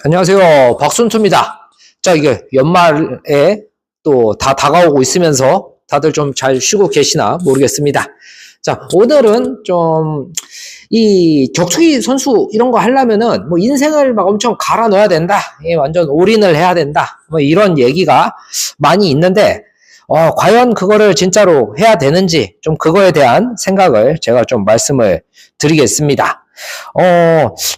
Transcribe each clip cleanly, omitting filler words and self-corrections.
안녕하세요. 박순투입니다. 자, 이게 연말에 또 다 다가오고 있으면서 다들 좀 잘 쉬고 계시나 모르겠습니다. 자, 오늘은 좀 이 격투기 선수 이런 거 하려면은 뭐 인생을 막 엄청 갈아 넣어야 된다. 완전 올인을 해야 된다. 뭐 이런 얘기가 많이 있는데, 과연 그거를 진짜로 해야 되는지 좀 그거에 대한 생각을 제가 좀 말씀을 드리겠습니다.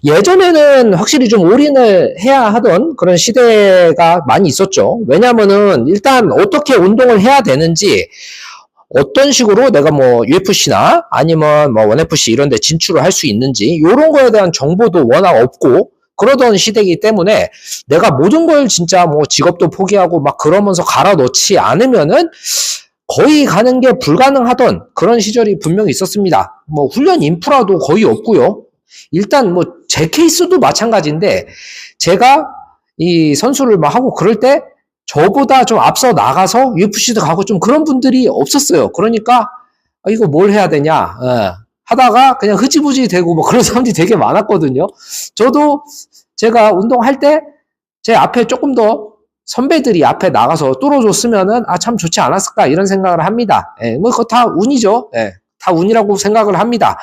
예전에는 확실히 좀 올인을 해야 하던 그런 시대가 많이 있었죠. 왜냐면은 일단 어떻게 운동을 해야 되는지, 어떤 식으로 내가 뭐 UFC나 아니면 뭐 원FC 이런 데 진출을 할 수 있는지 이런 거에 대한 정보도 워낙 없고 그러던 시대이기 때문에 내가 모든 걸 진짜 뭐 직업도 포기하고 막 그러면서 갈아 넣지 않으면은 거의 가는 게 불가능하던 그런 시절이 분명히 있었습니다. 뭐 훈련 인프라도 거의 없고요. 일단 뭐 제 케이스도 마찬가지인데 제가 이 선수를 막 하고 그럴 때 저보다 좀 앞서 나가서 UFC도 가고 좀 그런 분들이 없었어요. 그러니까 이거 뭘 해야 되냐 하다가 그냥 흐지부지 되고 뭐 그런 사람들이 되게 많았거든요. 저도 제가 운동할 때 제 앞에 조금 더 선배들이 앞에 나가서 뚫어줬으면은 참 좋지 않았을까 이런 생각을 합니다. 뭐 그거 다 운이죠. 다 운이라고 생각을 합니다.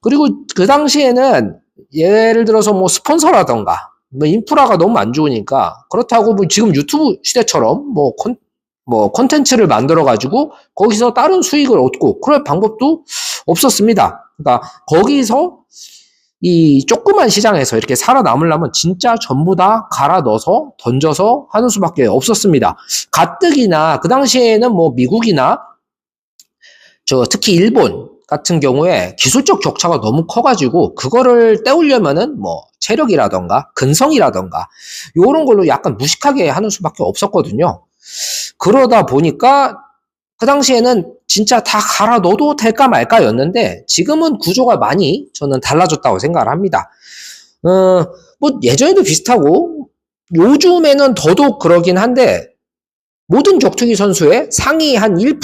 그리고 그 당시에는 예를 들어서 뭐 스폰서라던가 뭐 인프라가 너무 안 좋으니까 그렇다고 뭐 지금 유튜브 시대처럼 뭐 콘텐츠를 만들어 가지고 거기서 다른 수익을 얻고 그럴 방법도 없었습니다. 그러니까 거기서 이 조그만 시장에서 이렇게 살아남으려면 진짜 전부 다 갈아 넣어서 던져서 하는 수밖에 없었습니다. 가뜩이나 그 당시에는 뭐 미국이나 특히 일본 같은 경우에 기술적 격차가 너무 커가지고 그거를 때우려면은 뭐 체력이라던가 근성이라던가 이런 걸로 약간 무식하게 하는 수밖에 없었거든요. 그러다 보니까 그 당시에는 진짜 다 갈아 넣어도 될까 말까였는데 지금은 구조가 많이 저는 달라졌다고 생각을 합니다. 뭐 예전에도 비슷하고 요즘에는 더더욱 그러긴 한데 모든 격투기 선수의 상위 한 1%,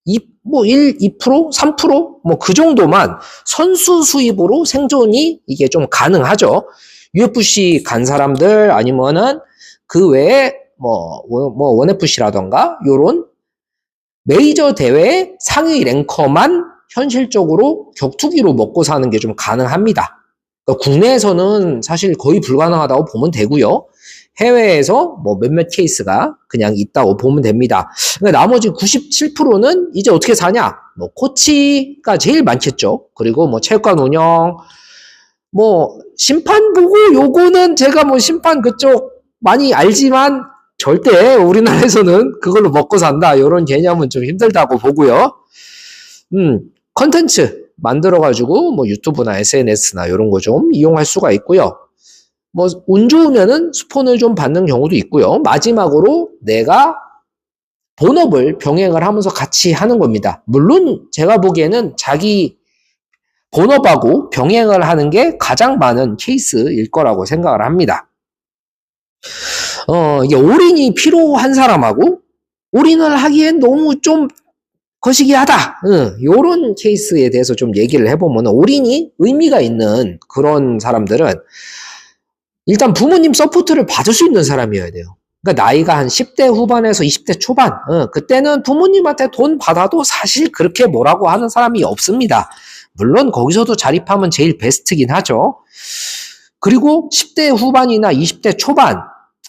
2%, 3%? 뭐 그 정도만 선수 수입으로 생존이 이게 좀 가능하죠. UFC 간 사람들 아니면은 그 외에 뭐 원FC라던가 요런 메이저 대회 상위 랭커만 현실적으로 격투기로 먹고 사는 게 좀 가능합니다. 그러니까 국내에서는 사실 거의 불가능하다고 보면 되고요. 해외에서 뭐 몇몇 케이스가 그냥 있다고 보면 됩니다. 그러니까 나머지 97%는 이제 어떻게 사냐? 뭐 코치가 제일 많겠죠. 그리고 뭐 체육관 운영, 뭐 심판 보고 요거는 제가 뭐 심판 그쪽 많이 알지만 절대 우리나라에서는 그걸로 먹고 산다. 이런 개념은 좀 힘들다고 보고요. 컨텐츠 만들어가지고 뭐 유튜브나 SNS나 이런 거 좀 이용할 수가 있고요. 뭐 운 좋으면은 스폰을 좀 받는 경우도 있고요. 마지막으로 내가 본업을 병행을 하면서 같이 하는 겁니다. 물론 제가 보기에는 자기 본업하고 병행을 하는 게 가장 많은 케이스일 거라고 생각을 합니다. 이게 올인이 필요한 사람하고 올인을 하기엔 너무 좀 거시기하다. 요런 케이스에 대해서 좀 얘기를 해보면 올인이 의미가 있는 그런 사람들은 일단 부모님 서포트를 받을 수 있는 사람이어야 돼요. 그러니까 나이가 한 10대 후반에서 20대 초반, 그때는 부모님한테 돈 받아도 사실 그렇게 뭐라고 하는 사람이 없습니다. 물론 거기서도 자립하면 제일 베스트긴 하죠. 그리고 10대 후반이나 20대 초반,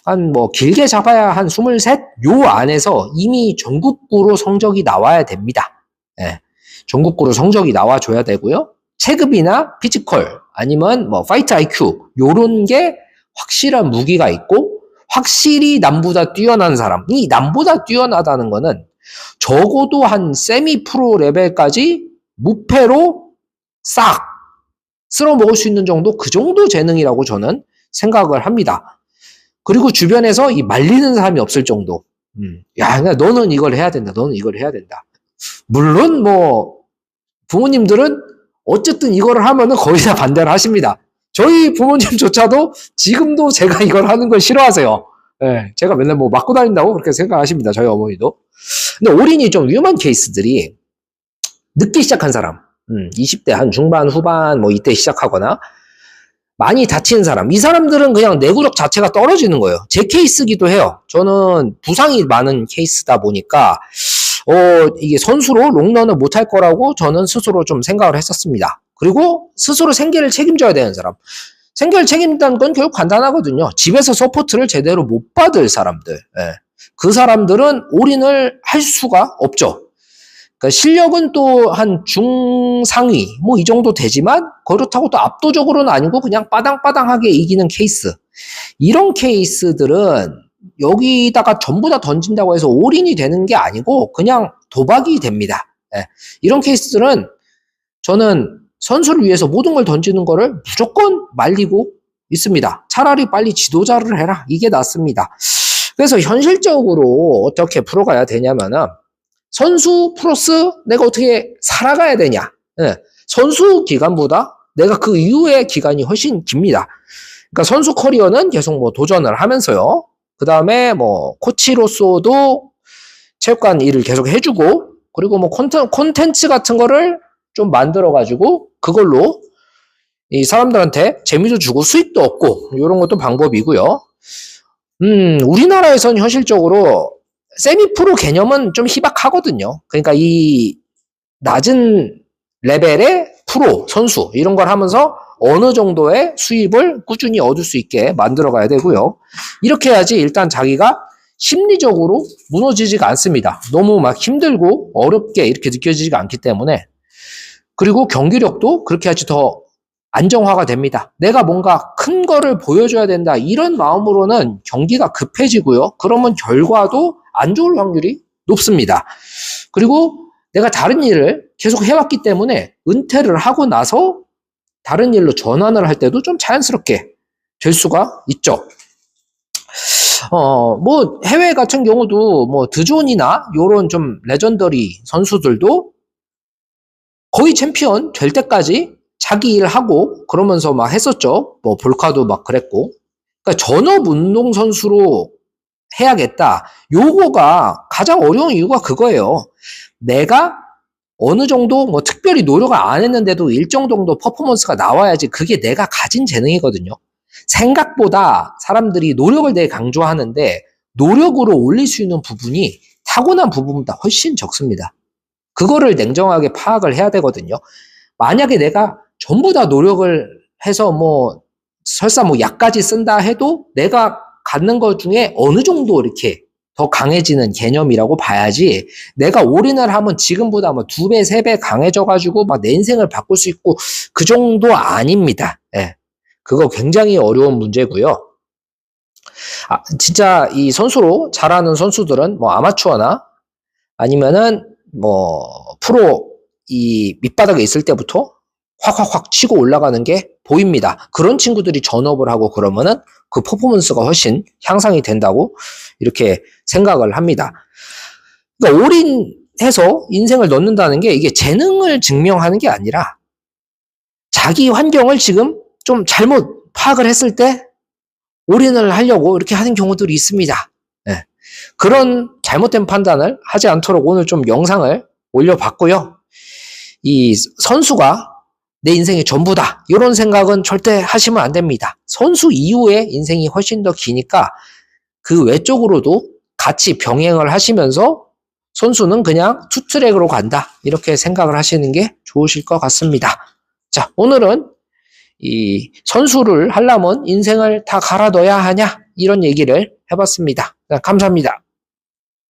한 뭐 길게 잡아야 한 23? 요 안에서 이미 전국구로 성적이 나와야 됩니다. 전국구로 성적이 나와줘야 되고요. 체급이나 피지컬, 아니면 뭐 파이트 IQ, 요런 게 확실한 무기가 있고 확실히 남보다 뛰어난 사람, 이 남보다 뛰어나다는 거는 적어도 한 세미 프로 레벨까지 무패로 싹 쓸어 먹을 수 있는 정도, 그 정도 재능이라고 저는 생각을 합니다. 그리고 주변에서 이 말리는 사람이 없을 정도. 야, 너는 이걸 해야 된다. 너는 이걸 해야 된다. 물론 뭐 부모님들은 어쨌든 이거를 하면은 거의 다 반대를 하십니다. 저희 부모님조차도 지금도 제가 이걸 하는 걸 싫어하세요. 제가 맨날 뭐 맞고 다닌다고 그렇게 생각하십니다. 저희 어머니도. 근데 올인이 좀 위험한 케이스들이 늦게 시작한 사람, 20대 한 중반, 후반 뭐 이때 시작하거나 많이 다치는 사람, 이 사람들은 그냥 내구력 자체가 떨어지는 거예요. 제 케이스기도 해요. 저는 부상이 많은 케이스다 보니까 이게 선수로 롱런을 못할 거라고 저는 스스로 좀 생각을 했었습니다. 그리고 스스로 생계를 책임져야 되는 사람. 생계를 책임진다는 건 결국 간단하거든요. 집에서 서포트를 제대로 못 받을 사람들. 예. 그 사람들은 올인을 할 수가 없죠. 그러니까 실력은 또 한 중상위 뭐 이 정도 되지만 그렇다고 또 압도적으로는 아니고 그냥 빠당빠당하게 이기는 케이스. 이런 케이스들은 여기다가 전부 다 던진다고 해서 올인이 되는 게 아니고 그냥 도박이 됩니다. 예. 이런 케이스들은 저는 선수를 위해서 모든 걸 던지는 거를 무조건 말리고 있습니다. 차라리 빨리 지도자를 해라. 이게 낫습니다. 그래서 현실적으로 어떻게 풀어가야 되냐면은 선수 플러스 내가 어떻게 살아가야 되냐. 예. 선수 기간보다 내가 그 이후의 기간이 훨씬 깁니다. 그러니까 선수 커리어는 계속 뭐 도전을 하면서요. 그 다음에 뭐 코치로서도 체육관 일을 계속 해주고 그리고 뭐 콘텐츠 같은 거를 좀 만들어가지고 그걸로 이 사람들한테 재미도 주고 수익도 얻고 이런 것도 방법이고요. 우리나라에선 현실적으로 세미프로 개념은 좀 희박하거든요. 그러니까 이 낮은 레벨의 프로 선수 이런 걸 하면서 어느 정도의 수입을 꾸준히 얻을 수 있게 만들어 가야 되고요. 이렇게 해야지 일단 자기가 심리적으로 무너지지가 않습니다. 너무 막 힘들고 어렵게 이렇게 느껴지지가 않기 때문에. 그리고 경기력도 그렇게 해야지 더 안정화가 됩니다. 내가 뭔가 큰 거를 보여줘야 된다. 이런 마음으로는 경기가 급해지고요. 그러면 결과도 안 좋을 확률이 높습니다. 그리고 내가 다른 일을 계속 해왔기 때문에 은퇴를 하고 나서 다른 일로 전환을 할 때도 좀 자연스럽게 될 수가 있죠. 뭐 해외 같은 경우도 뭐 드존이나 요런 좀 레전더리 선수들도 거의 챔피언 될 때까지 자기 일 하고 그러면서 막 했었죠. 뭐 볼카도 막 그랬고. 그러니까 전업 운동 선수로 해야겠다. 요거가 가장 어려운 이유가 그거예요. 내가 어느 정도 뭐 특별히 노력을 안 했는데도 일정 정도 퍼포먼스가 나와야지 그게 내가 가진 재능이거든요. 생각보다 사람들이 노력을 되게 강조하는데 노력으로 올릴 수 있는 부분이 타고난 부분보다 훨씬 적습니다. 그거를 냉정하게 파악을 해야 되거든요. 만약에 내가 전부 다 노력을 해서 뭐 설사 뭐 약까지 쓴다 해도 내가 갖는 것 중에 어느 정도 이렇게 더 강해지는 개념이라고 봐야지 내가 올인을 하면 지금보다 뭐 2배, 3배 강해져가지고 막 내 인생을 바꿀 수 있고 그 정도 아닙니다. 예. 그거 굉장히 어려운 문제고요. 진짜 이 선수로 잘하는 선수들은 뭐 아마추어나 아니면은 뭐 프로 이 밑바닥에 있을 때부터 확 치고 올라가는 게 보입니다. 그런 친구들이 전업을 하고 그러면은 그 퍼포먼스가 훨씬 향상이 된다고 이렇게 생각을 합니다. 그러니까 올인해서 인생을 넣는다는 게 이게 재능을 증명하는 게 아니라 자기 환경을 지금 좀 잘못 파악을 했을 때 올인을 하려고 이렇게 하는 경우들이 있습니다. 네. 그런 잘못된 판단을 하지 않도록 오늘 좀 영상을 올려봤고요. 이 선수가 내 인생의 전부다. 이런 생각은 절대 하시면 안 됩니다. 선수 이후의 인생이 훨씬 더 기니까 그 외적으로도 같이 병행을 하시면서 선수는 그냥 투트랙으로 간다. 이렇게 생각을 하시는 게 좋으실 것 같습니다. 자, 오늘은 이 선수를 하려면 인생을 다 갈아 넣어야 하냐? 이런 얘기를 해봤습니다. 감사합니다.